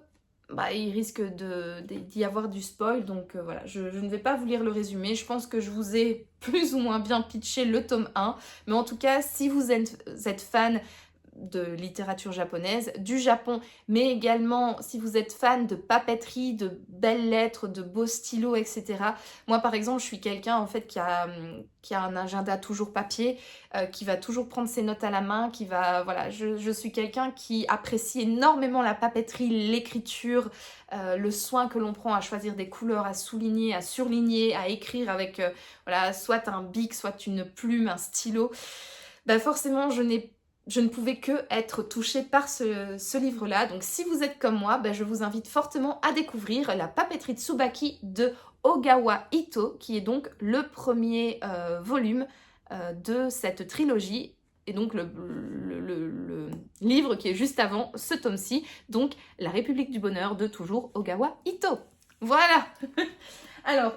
Speaker 1: il risque d'y avoir du spoil. Donc voilà, je ne vais pas vous lire le résumé. Je pense que je vous ai plus ou moins bien pitché le tome 1. Mais en tout cas, si vous êtes fan de littérature japonaise, du Japon, mais également si vous êtes fan de papeterie, de belles lettres, de beaux stylos, etc. Moi par exemple, je suis quelqu'un en fait qui a un agenda toujours papier, qui va toujours prendre ses notes à la main, je suis quelqu'un qui apprécie énormément la papeterie, l'écriture, le soin que l'on prend à choisir des couleurs, à souligner, à surligner, à écrire avec soit un bic, soit une plume, un stylo. Forcément, je ne pouvais que être touchée par ce livre-là. Donc si vous êtes comme moi, je vous invite fortement à découvrir La papeterie Tsubaki de Ogawa Ito, qui est donc le premier volume de cette trilogie. Et donc le livre qui est juste avant ce tome-ci, donc La République du Bonheur de toujours Ogawa Ito. Voilà. Alors,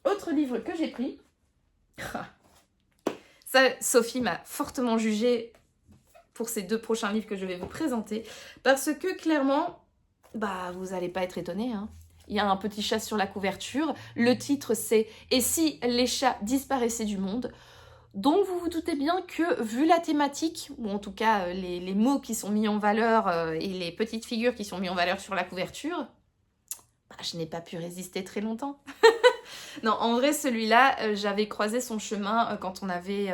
Speaker 1: autre livre que j'ai pris... Ça, Sophie m'a fortement jugée pour ces 2 prochains livres que je vais vous présenter. Parce que clairement, vous n'allez pas être étonnés. Hein. Il y a un petit chat sur la couverture. Le titre c'est « Et si les chats disparaissaient du monde ?» Donc vous vous doutez bien que vu la thématique, ou en tout cas les mots qui sont mis en valeur et les petites figures qui sont mis en valeur sur la couverture, je n'ai pas pu résister très longtemps. Non, en vrai, celui-là, j'avais croisé son chemin quand on avait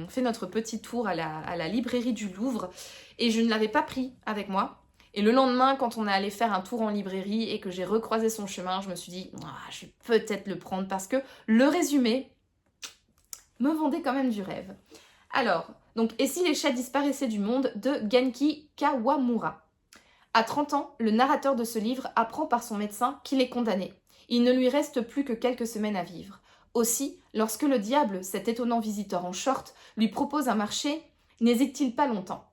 Speaker 1: fait notre petit tour à la librairie du Louvre et je ne l'avais pas pris avec moi. Et le lendemain, quand on est allé faire un tour en librairie et que j'ai recroisé son chemin, je me suis dit, ah, je vais peut-être le prendre parce que le résumé me vendait quand même du rêve. Alors, donc, Et si les chats disparaissaient du monde de Genki Kawamura. À 30 ans, le narrateur de ce livre apprend par son médecin qu'il est condamné. Il ne lui reste plus que quelques semaines à vivre. Aussi, lorsque le diable, cet étonnant visiteur en short, lui propose un marché, n'hésite-t-il pas longtemps.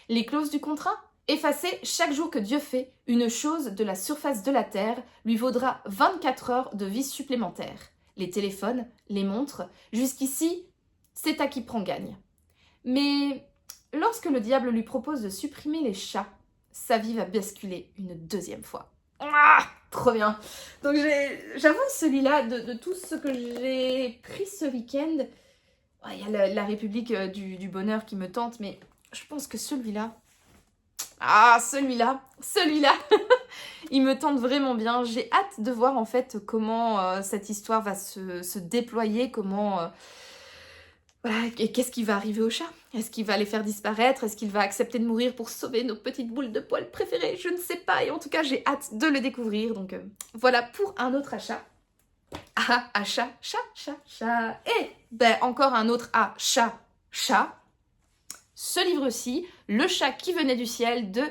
Speaker 1: Les clauses du contrat? Effacer chaque jour que Dieu fait une chose de la surface de la terre lui vaudra 24 heures de vie supplémentaires. Les téléphones, les montres, jusqu'ici, c'est à qui prend gagne. Mais lorsque le diable lui propose de supprimer les chats, sa vie va basculer une deuxième fois. Ah, trop bien. Donc j'avoue celui-là, de tout ce que j'ai pris ce week-end, il y a la République du bonheur qui me tente, mais je pense que celui-là, celui-là, il me tente vraiment bien. J'ai hâte de voir en fait comment cette histoire va se déployer, comment... Voilà, et qu'est-ce qui va arriver au chat? Est-ce qu'il va les faire disparaître? Est-ce qu'il va accepter de mourir pour sauver nos petites boules de poils préférées? Je ne sais pas, et en tout cas, j'ai hâte de le découvrir. Donc voilà pour un autre achat. Ah, achat, chat. Et ben, encore un autre achat, chat. Ce livre-ci, Le chat qui venait du ciel de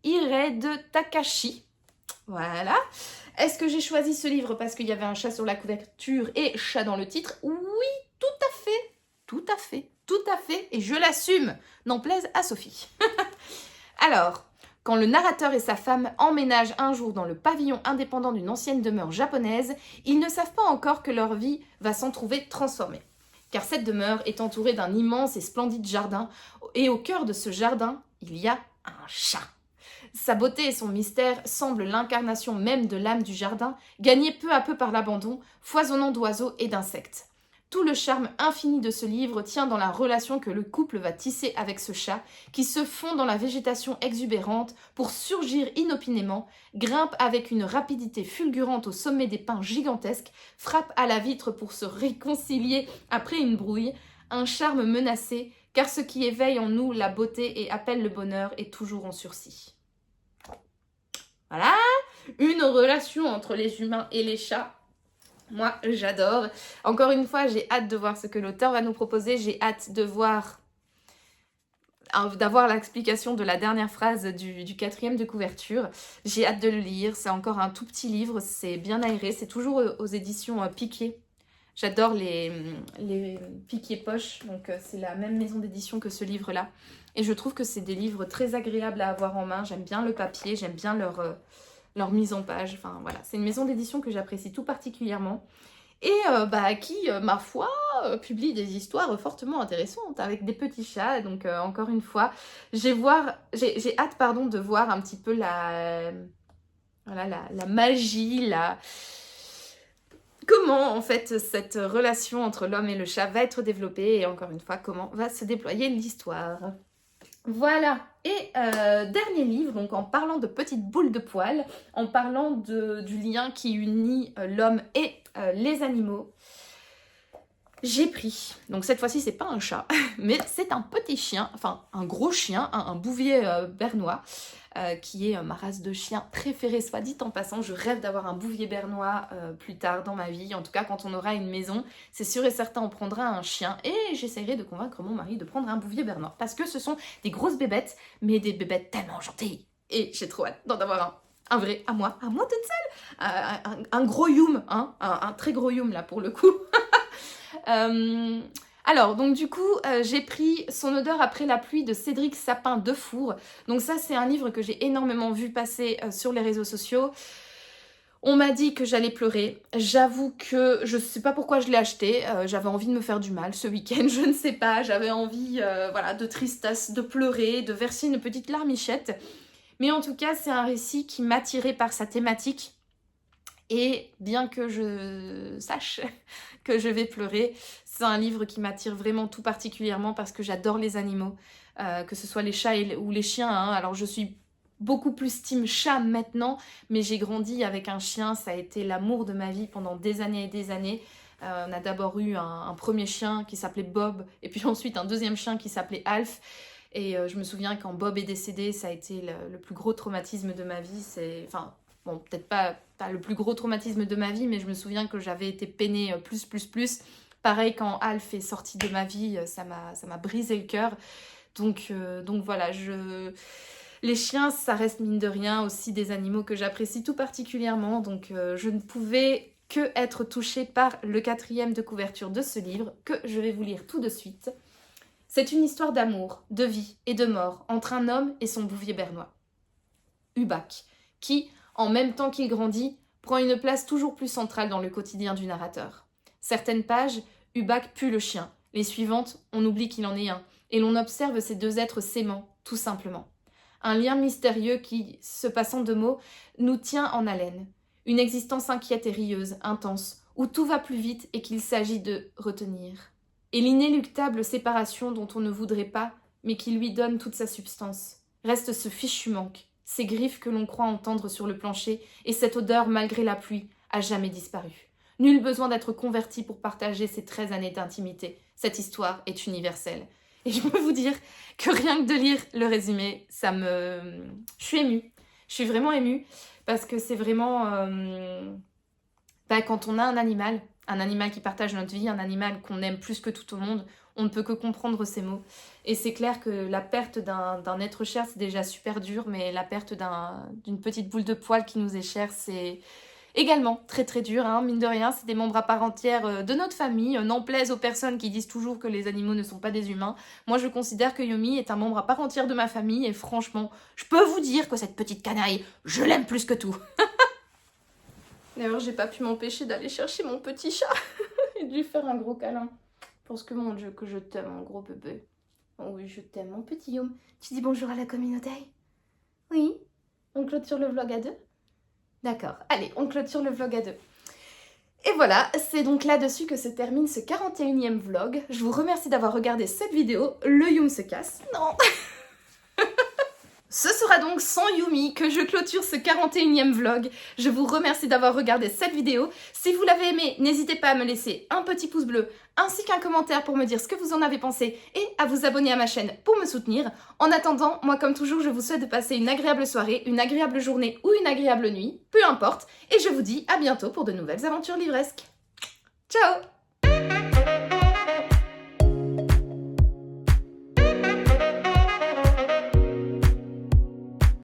Speaker 1: Hired Takashi. Voilà. Est-ce que j'ai choisi ce livre parce qu'il y avait un chat sur la couverture et chat dans le titre? Oui, tout à fait, et je l'assume, n'en plaise à Sophie. Alors, quand le narrateur et sa femme emménagent un jour dans le pavillon indépendant d'une ancienne demeure japonaise, ils ne savent pas encore que leur vie va s'en trouver transformée. Car cette demeure est entourée d'un immense et splendide jardin, et au cœur de ce jardin, il y a un chat. Sa beauté et son mystère semblent l'incarnation même de l'âme du jardin, gagnée peu à peu par l'abandon, foisonnant d'oiseaux et d'insectes. Tout le charme infini de ce livre tient dans la relation que le couple va tisser avec ce chat, qui se fond dans la végétation exubérante pour surgir inopinément, grimpe avec une rapidité fulgurante au sommet des pins gigantesques, frappe à la vitre pour se réconcilier après une brouille, un charme menacé, car ce qui éveille en nous la beauté et appelle le bonheur est toujours en sursis. Voilà, une relation entre les humains et les chats. Moi, j'adore. Encore une fois, j'ai hâte de voir ce que l'auteur va nous proposer. J'ai hâte de voir, d'avoir l'explication de la dernière phrase du quatrième de couverture. J'ai hâte de le lire. C'est encore un tout petit livre. C'est bien aéré. C'est toujours aux éditions Piquet. J'adore les Piquet Poche. Donc, c'est la même maison d'édition que ce livre-là. Et je trouve que c'est des livres très agréables à avoir en main. J'aime bien le papier. J'aime bien leur mise en page, enfin voilà, c'est une maison d'édition que j'apprécie tout particulièrement et qui, ma foi, publie des histoires fortement intéressantes avec des petits chats. Donc encore une fois, j'ai hâte de voir un petit peu la magie, comment en fait cette relation entre l'homme et le chat va être développée et encore une fois comment va se déployer l'histoire. Voilà, et dernier livre, donc en parlant de petites boules de poils, en parlant du lien qui unit l'homme et les animaux, j'ai pris, donc cette fois-ci c'est pas un chat, mais c'est un petit chien, enfin un gros chien, un bouvier bernois, qui est ma race de chien préférée, soit dit en passant. Je rêve d'avoir un bouvier bernois plus tard dans ma vie. En tout cas, quand on aura une maison, c'est sûr et certain, on prendra un chien. Et j'essaierai de convaincre mon mari de prendre un bouvier bernois. Parce que ce sont des grosses bébêtes, mais des bébêtes tellement gentilles. Et j'ai trop hâte d'en avoir un vrai à moi toute seule. Un gros youm, hein, un très gros youm là pour le coup. Alors, donc du coup, j'ai pris Son odeur après la pluie de Cédric Sapin-Defour. Donc ça, c'est un livre que j'ai énormément vu passer sur les réseaux sociaux. On m'a dit que j'allais pleurer. J'avoue que je ne sais pas pourquoi je l'ai acheté. J'avais envie de me faire du mal ce week-end, je ne sais pas. J'avais envie de tristesse, de pleurer, de verser une petite larmichette. Mais en tout cas, c'est un récit qui m'attirait par sa thématique. Et bien que je sache que je vais pleurer, c'est un livre qui m'attire vraiment tout particulièrement parce que j'adore les animaux, que ce soit les chats ou les chiens. Hein. Alors je suis beaucoup plus team chat maintenant, mais j'ai grandi avec un chien, ça a été l'amour de ma vie pendant des années et des années. On a d'abord eu un premier chien qui s'appelait Bob, et puis ensuite un deuxième chien qui s'appelait Alf. Et je me souviens quand Bob est décédé, ça a été le plus gros traumatisme de ma vie. Enfin, bon, peut-être pas le plus gros traumatisme de ma vie, mais je me souviens que j'avais été peinée plus. Pareil, quand Alf est sorti de ma vie, ça m'a brisé le cœur. Donc voilà, les chiens, ça reste mine de rien aussi des animaux que j'apprécie tout particulièrement. Donc je ne pouvais que être touchée par le 4e de couverture de ce livre, que je vais vous lire tout de suite. C'est une histoire d'amour, de vie et de mort entre un homme et son bouvier bernois. Ubak, qui, en même temps qu'il grandit, prend une place toujours plus centrale dans le quotidien du narrateur. Certaines pages, Ubak pue le chien. Les suivantes, on oublie qu'il en est un, et l'on observe ces deux êtres s'aimant, tout simplement. Un lien mystérieux qui, se passant de mots, nous tient en haleine. Une existence inquiète et rieuse, intense, où tout va plus vite et qu'il s'agit de retenir. Et l'inéluctable séparation dont on ne voudrait pas, mais qui lui donne toute sa substance. Reste ce fichu manque, ces griffes que l'on croit entendre sur le plancher, et cette odeur, malgré la pluie, a jamais disparu. Nul besoin d'être converti pour partager ces 13 années d'intimité. Cette histoire est universelle. Et je peux vous dire que rien que de lire le résumé, je suis émue. Je suis vraiment émue, parce que c'est vraiment... quand on a un animal qui partage notre vie, un animal qu'on aime plus que tout au monde, on ne peut que comprendre ces mots. Et c'est clair que la perte d'un être cher, c'est déjà super dur, mais la perte d'une petite boule de poil qui nous est chère, c'est également très très dur, hein. Mine de rien, c'est des membres à part entière de notre famille. N'en plaise aux personnes qui disent toujours que les animaux ne sont pas des humains. Moi, je considère que Yumi est un membre à part entière de ma famille, et franchement, je peux vous dire que cette petite canaille, je l'aime plus que tout. D'ailleurs, j'ai pas pu m'empêcher d'aller chercher mon petit chat et de lui faire un gros câlin. Parce que mon Dieu, que je t'aime, mon gros bébé. Oh oui, je t'aime, mon petit Yum. Tu dis bonjour à la communauté? Oui. On clôture le vlog à 2? D'accord. Allez, on clôture le vlog à 2. Et voilà, c'est donc là-dessus que se termine ce 41e vlog. Je vous remercie d'avoir regardé cette vidéo. Le Yum se casse. Non. Ce sera donc sans Yumi que je clôture ce 41e vlog. Je vous remercie d'avoir regardé cette vidéo. Si vous l'avez aimé, n'hésitez pas à me laisser un petit pouce bleu ainsi qu'un commentaire pour me dire ce que vous en avez pensé et à vous abonner à ma chaîne pour me soutenir. En attendant, moi comme toujours, je vous souhaite de passer une agréable soirée, une agréable journée ou une agréable nuit, peu importe. Et je vous dis à bientôt pour de nouvelles aventures livresques. Ciao!